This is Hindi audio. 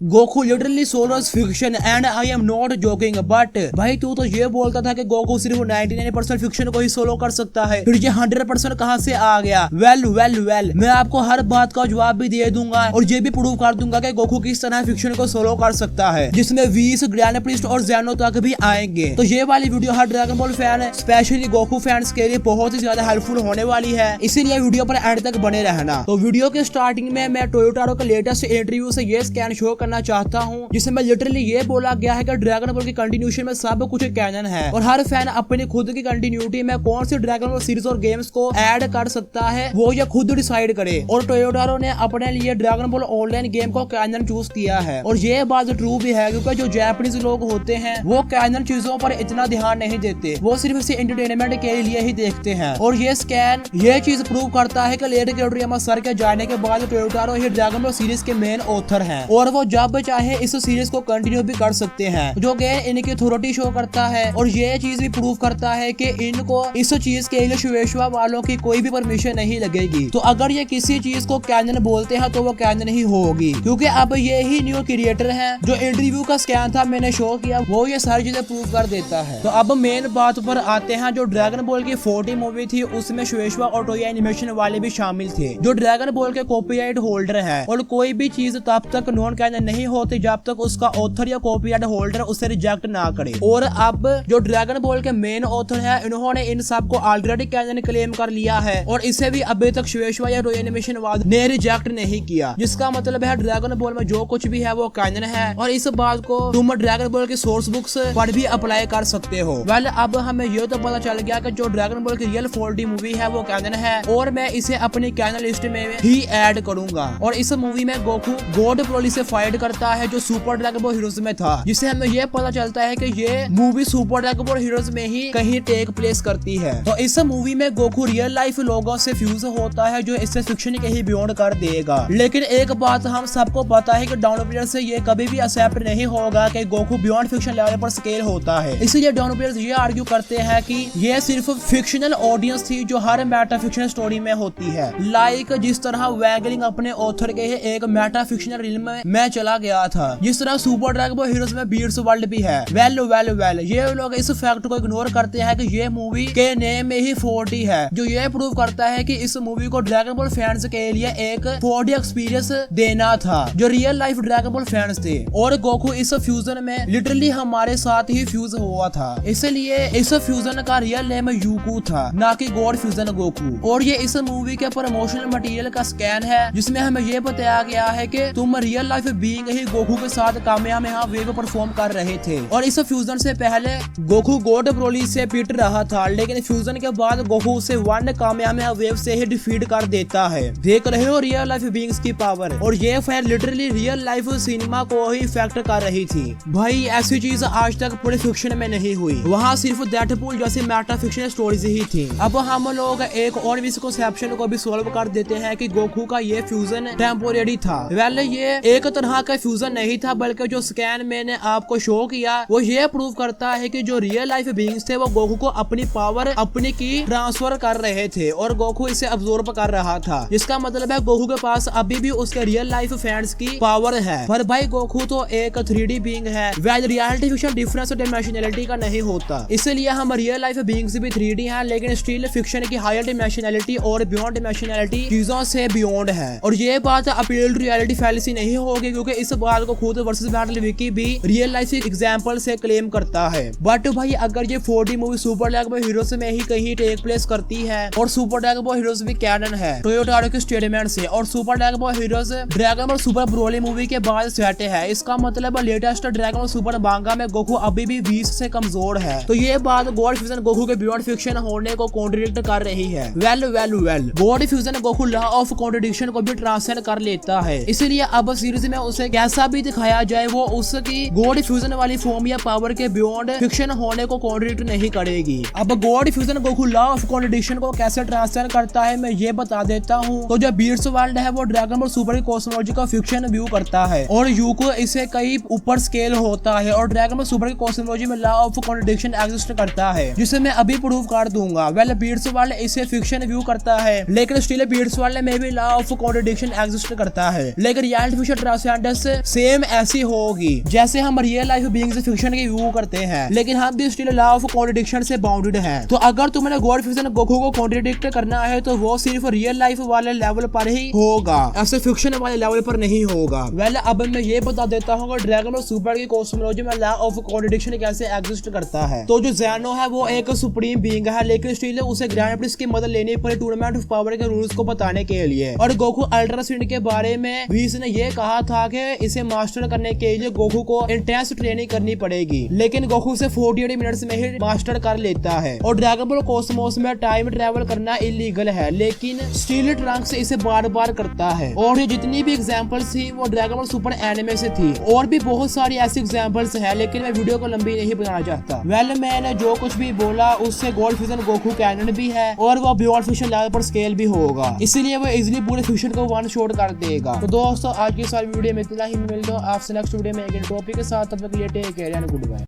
Goku literally Saulos fiction and I am not joking. But भाई तू तो ये बोलता था कि गोकू सिर्फ 99% फिक्शन को ही सोलो कर सकता है, फिर ये 100% कहाँ से आ गया? वेल मैं आपको हर बात का जवाब भी दे दूंगा और ये भी प्रूव कर दूंगा कि गोकू किस तरह फिक्शन को सोलो कर सकता है, जिसमें वीस, ग्रैंड प्रिस्ट और ज़ेनो तक भी आएंगे। तो ये वाली वीडियो हर Dragon Ball fan, specially Goku fans के लिए बहुत ही ज्यादा हेल्पफुल होने वाली है, इसीलिए वीडियो पर एंड तक बने रहना। तो वीडियो के स्टार्टिंग में मैं टोयोटारो के लेटेस्ट इंटरव्यू से ये स्कैन शो करना चाहता हूँ, जिसमें लिटरली ये बोला गया है कि ड्रैगन बॉल की कंटिन्यूएशन में सब कुछ कैनन है और हर फैन अपनी खुद की कंटिन्यूटी में कौन सी ड्रैगन बॉल सीरीज और गेम्स को ऐड कर सकता है वो ये खुद डिसाइड करे। और टोयोटारो ने अपने लिए ड्रैगन बॉल ऑनलाइन गेम को कैनन चूज किया है और ये बात ट्रू भी है, क्योंकि जो जापानीज लोग होते हैं वो कैनन चीजों पर इतना ध्यान नहीं देते, वो सिर्फ इसे एंटरटेनमेंट के लिए ही देखते हैं। और ये स्कैन ये चीज प्रूव करता है कि लेट कियोटोरियामा सर के जाने के बाद टोयोटारो ही ड्रैगन बॉल सीरीज के मेन ऑथर हैं और वो जब चाहे इस सीरीज को कंटिन्यू भी कर सकते हैं, जो कि इनकी अथॉरिटी शो करता है। और ये चीज भी प्रूव करता है कि इनको इस चीज के लिए शुवेशवा वालों की कोई भी परमिशन नहीं लगेगी। तो अगर ये किसी चीज को कैनन बोलते हैं तो वो कैनन ही होगी, क्योंकि अब ये ही न्यू क्रिएटर है। जो इंटरव्यू का स्कैन था मैंने शो किया, वो ये सारी चीजें प्रूव कर देता है। तो अब मेन बात पर आते हैं। जो ड्रैगन बॉल की 40 मूवी थी उसमें शुवेशवा और टोई एनिमेशन वाले भी शामिल थे, जो ड्रैगन बॉल के कॉपीराइट होल्डर है। और कोई भी चीज तब तक नॉन कैनन नहीं होती जब तक उसका ऑथर या कॉपीराइट होल्डर उसे रिजेक्ट ना करे। और अब जो ड्रैगन बॉल के मेन ऑथर है, इन्होंने इन सब को ऑलरेडी कैनन क्लेम कर लिया है और इसे भी अभी तक शुवेशवा या टोई एनिमेशन वाले ने रिजेक्ट नहीं किया, जिसका मतलब है ड्रैगन बॉल में जो कुछ भी है वो कैनन है। और इस बात को तुम ड्रैगन बॉल की सोर्स बुक्स पर भी अप्लाई कर सकते हो। वेल अब हमें ये तो पता चल गया कि जो ड्रैगन बॉल की रियल 4D मूवी है वो कैनन है और मैं इसे अपनी कैनन लिस्ट में ही ऐड करूंगा। और इस मूवी में गोकू गॉड ब्रोली से फाइट करता है, जो सुपर ड्रैगन बॉल हीरोज में था, जिससे हमें ये पता चलता है कि ये movie super dragon ball heroes में ही कहीं टेक प्लेस करती है। तो इस मूवी में गोकू रियल लाइफ लोगों से फ्यूज होता है, जो इससे फिक्शन के ही बियॉन्ड कर देगा। लेकिन एक बात हम सबको पता है कि डाउन प्लेयर से ये कभी भी एक्सेप्ट नहीं होगा कि गोकू बियॉन्ड फिक्शन लेवल पर स्केल होता है। इसलिए डाउन प्लेयर्स ये आर्ग्यू करते हैं कि ये सिर्फ फिक्शनल ऑडियंस थी जो हर मेटा फिक्शनल स्टोरी में होती है, लाइक जिस तरह वैगलिंग अपने ऑथर के एक मेटा फिक्शनल रिल्म में चला गया था, जिस तरह सुपर ड्रैगन बॉल हीरोज में बीट्स वर्ल्ड भी है। वेल ये लोग इस फैक्ट को इग्नोर करते हैं कि ये मूवी के नेम में ही 4D है, जो ये प्रूव करता है कि इस मूवी को ड्रैगन बॉल फैंस के लिए एक 4D एक्सपीरियंस देना था, जो real life dragon ball fans थे। और गोकू इस फ्यूजन में लिटरली हमारे साथ ही फ्यूज हुआ था, इसलिए इस फ्यूजन का रियल नेम यूकू था, ना कि गॉड फ्यूजन गोकू। और ये इस मूवी के प्रमोशनल मटेरियल का स्कैन है, जिसमें हमें ये बताया गया है कि तुम रियल लाइफ बीइंग ही गोकू के साथ कामयाब वेव परफॉर्म कर रहे थे। और इस फ्यूजन से पहले गोकू गॉड ब्रोली से पिट रहा था, लेकिन फ्यूजन के बाद गोकू उसे वन कामयाब वेव से ही डिफीट कर देता है। देख रहे हो रियल लाइफ बीइंग्स की पावर। और ये fire literally real life cinema को ही इफेक्ट कर रही थी। भाई ऐसी चीज आज तक पूरे फिक्शन में नहीं हुई, वहाँ सिर्फ डेडपूल जैसी मेटा फिक्शनल स्टोरीज ही थी। अब हम लोग एक और मिसकंसेप्शन को भी सोल्व कर देते हैं कि गोकू का ये फ्यूजन टेम्पोरेरी था। वेल ये एक तरह का फ्यूजन नहीं था, बल्कि जो स्कैन मैंने आपको शो किया वो ये प्रूव करता है कि जो रियल लाइफ बीइंग्स थे वो गोकू को अपनी पावर अपनी की ट्रांसफर कर रहे थे और गोकू इसे अब्सॉर्ब कर रहा था, जिसका मतलब है गोकू के पास अभी भी उसके रियल लाइफ फैंस की पावर है। पर भाई गोकू तो एक 3D बीइंग है, well reality fiction difference dimensionality का नहीं होता, इसलिए हम रियल लाइफ बीइंग्स भी 3D हैं, लेकिन स्टिल फिक्शन की हायर डायमेंशनलिटी और बियॉन्ड डायमेंशनलिटी चीजों से बियॉन्ड है। और ये बात अपील टू रियलिटी फैलेसी नहीं होगी, क्योंकि इस बात को खुद वर्सेस बैटल विकी भी रियल लाइफ एग्जांपल से क्लेम करता है। बट भाई अगर ये 4D movie super dragon ball heroes में ही कहीं टेक प्लेस करती है और सुपर ड्रैगन बॉल हीरोज भी कैनन है टोयोटारो के स्टेटमेंट से, और super dragon ball heroes dragon ball super Broly movie के बाद सेट है, इसका मतलब लेटेस्ट ड्रैगन बॉल सुपर मांगा में गोकू अभी भी 20 से कमजोर है। तो ये बात गॉड फ्यूजन गोकू के बियॉन्ड फिक्शन होने को कॉन्ट्रडिक्ट कर रही है। Well God fusion Goku law of contradiction को भी ट्रांसलेट कर लेता है, इसलिए अब सीरीज में उसे कैसा भी दिखाया जाए वो उसकी गॉड फ्यूजन वाली फॉर्म या पावर के बियॉन्ड फिक्शन होने को कॉन्ट्रडिक्ट नहीं करेगी। अब God fusion Goku law of contradiction को कैसे ट्रांसलेट करता है मैं ये बता देता हूँ। तो जो बीट्स वर्ल्ड है वो ड्रैगन बॉल सुपर की कॉस्मोलॉजी का फिक्शन व्यू करता है और यूको इसे कई ऊपर स्केल होता है, और ड्रैगन बॉल सुपर की कॉस्मोलॉजी में लॉ ऑफ कॉन्ट्रडिक्शन एग्जिस्ट करता है, जिसे मैं अभी प्रूव कर दूंगा। वेल बीट्स वर्ल्ड इसे फिक्शन व्यू करता है, लेकिन स्टिल बीट्स वर्ल्ड में भी लॉ ऑफ कॉन्ट्रडिक्शन एग्जिस्ट करता है, लेकिन reality fiction transcend events same ऐसी होगी जैसे हम रियल लाइफ बीइंग्स फिक्शन के व्यू करते हैं, लेकिन हम भी स्टिल लॉ ऑफ कॉन्ट्रडिक्शन से बाउंडेड हैं। तो अगर तुमने गॉड फिक्शन गोकू को कॉन्ट्रडिक्ट करना है तो वो सिर्फ रियल लाइफ वाले लेवल पर ही होगा, ऐसे फिक्शन वाले लेवल पर नहीं होगा। वेल अब मैं ये बता देता हूँ ड्रैगन बॉल सुपर की कॉस्मोलॉजी में लॉ ऑफ कॉन्ट्रडिक्शन कैसे एग्जिस्ट करता है। तो जो ज़ेनो है वो एक सुप्रीम बीइंग है, लेकिन स्टिल उसे ग्रैंड प्रिंस की मदद लेनी पड़ी टूर्नामेंट ऑफ पावर के रूल्स को बताने के लिए। और गोकू अल्ट्रा स्पिन के बारे में व्हीस ने ये कहा था कि इसे मास्टर करने के लिए गोकू को इंटेंस ट्रेनिंग करनी पड़ेगी, लेकिन गोकू से 48 मिनट्स में ही मास्टर कर लेता है। और ड्रैगन बॉल कॉस्मोस में टाइम ट्रैवल करना इलीगल है, लेकिन स्टील ट्रंक्स इसे बार बार करता है। और ये जितनी भी एग्जांपल्स थी वो ड्रैगन बॉल सुपर एनिमे से थी, और भी बहुत सारी ऐसी एग्जांपल्स है, लेकिन मैं वीडियो को लंबी नहीं बनाना चाहता। वेल मैंने जो कुछ भी बोला उससे गोल्ड फिशन गोकू कैनन भी है और वो बियॉन्ड फिशन लेवल पर स्केल भी होगा, इसलिए वो इजीली पूरे फिशन को वन शॉट कर देगा। तो दोस्तों आज की सारी वीडियो में इतना ही, मिलता हूं आपसे नेक्स्ट वीडियो में एक टॉपिक के साथ। तब तक के लिए take care and good bye.